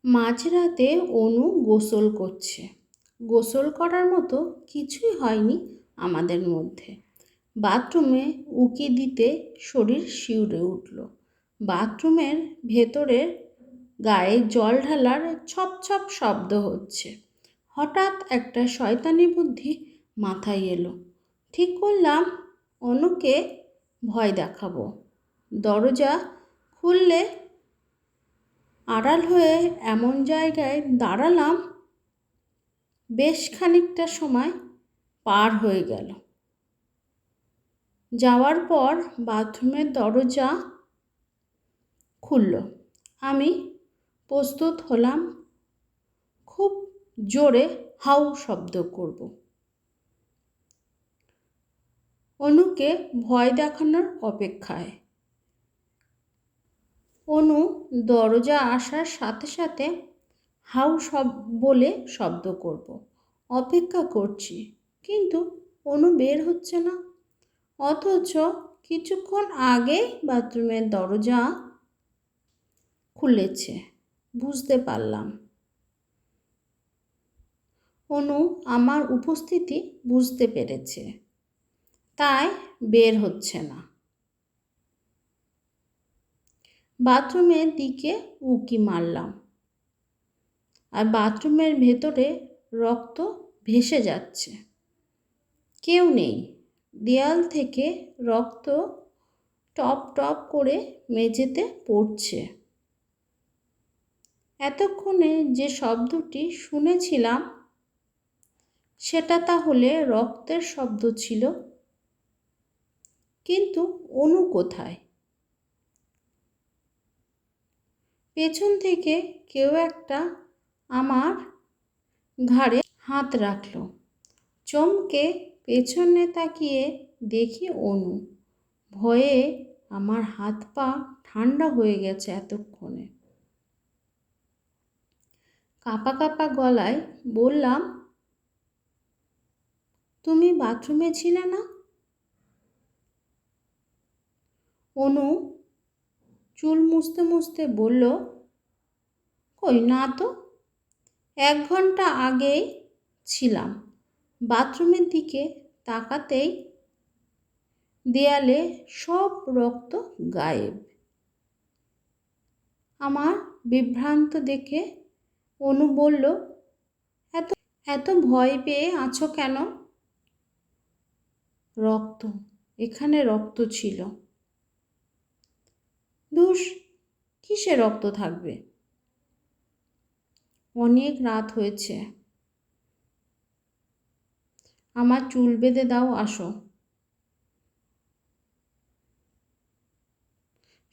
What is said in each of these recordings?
মাঝরাতে অনু গোসল করছে। গোসল করার মতো কিছুই হয়নি আমাদের মধ্যে। বাথরুমে উকি দিতে শরীর শিউরে উঠল। বাথরুমের ভেতরের গায়ে জল ঢালার ছপ ছপ শব্দ হচ্ছে। হঠাৎ একটা শয়তানি বুদ্ধি মাথায় এলো। ঠিক করলাম অনুকে ভয় দেখাবো। দরজা খুললে আড়াল হয়ে এমন জায়গায় দাঁড়ালাম, বেশ খানিকটা সময় পার হয়ে গেল। যাওয়ার পর বাথরুমের দরজা খুলল। আমি প্রস্তুত হলাম, খুব জোরে হাউ শব্দ করব, অনুকে ভয় দেখানোর অপেক্ষায়। অনু দরজা আসার সাথে সাথে হাউ সব বলে শব্দ করব। অপেক্ষা করছি, কিন্তু অনু বের হচ্ছে না। অথচ কিছুক্ষণ আগেই বাথরুমের দরজা খুলেছে। বুঝতে পারলাম অনু আমার উপস্থিতি বুঝতে পেরেছে, তাই বের হচ্ছে না। বাথরুমের দিকে উকি মারলাম, আর বাথরুমের ভেতরে রক্ত ভেসে যাচ্ছে। কেউ নেই। দেয়াল থেকে রক্ত টপ টপ করে মেঝেতে পড়ছে। এতক্ষণে যে শব্দটি শুনেছিলাম সেটা তাহলে রক্তের শব্দ ছিল, কিন্তু অনু কোথায়? পেছন থেকে কেউ একটা আমার ঘাড়ে হাত রাখল। চমকে পেছনে তাকিয়ে দেখি অনু। ভয়ে আমার হাত পা ঠান্ডা হয়ে গেছে এতক্ষণে। কাঁপা কাঁপা গলায় বললাম, তুমি বাথরুমে ছিলে না? অনু চুল মুছতে মুছতে বলল, কই না তো, 1 ঘন্টা আগেই ছিলাম। বাথরুমের দিকে তাকাতেই দেয়ালে সব রক্ত গায়েব। আমার বিভ্রান্ত দেখে অনু বলল, এত এত ভয় পেয়ে আছো কেন? রক্ত, এখানে রক্ত ছিল। ধুস, কিসে রক্ত থাকবে? অনেক রাত হয়েছে, আমার চুল বেঁধে দাও, আসো।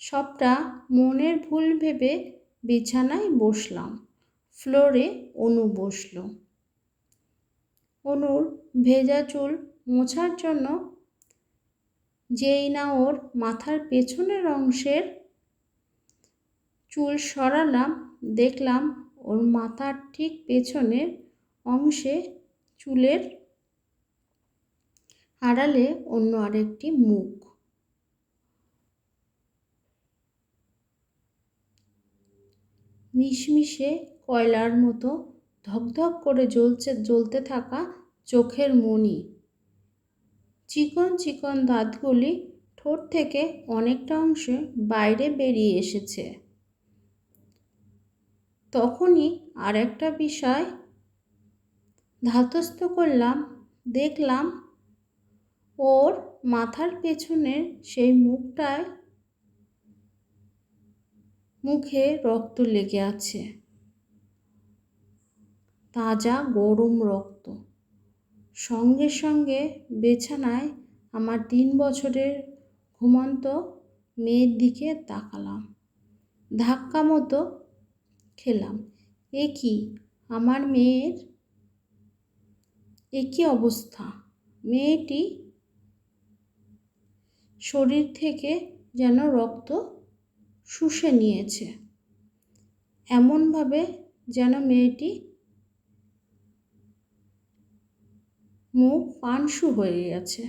সবটা মনের ভুল ভেবে বিছানায় বসলাম। ফ্লোরে অনু বসল। অনুর ভেজা চুল মোছার জন্য যেই না ওর মাথার পেছনের অংশের চুল সরালাম, দেখলাম ওর মাথার ঠিক পেছনের অংশে চুলের আড়ালে অন্য আরেকটি মুখ। মিশমিশে কয়লার মতো ধকধক করে জ্বলতে থাকা চোখের মণি। চিকন চিকন দাঁতগুলি ঠোঁট থেকে অনেকটা অংশে বাইরে বেরিয়ে এসেছে। তখনই আর একটা বিষয় ধাতস্থ করলাম, দেখলাম ওর মাথার পেছনের সেই মুখটায় মুখে রক্ত লেগে আছে, তাজা গরম রক্ত। সঙ্গে সঙ্গে বিছানায় আমার 3 বছরের ঘুমন্ত মেয়ের দিকে তাকালাম। ধাক্কা মতো খেলাম। এ কি, আমার মেয়ের এ কি অবস্থা? মেয়েটি শরীর থেকে যেন রক্ত শুষে নিয়েছে, এমনভাবে যেন মেয়েটি মুখ পানসু হয়ে গেছে।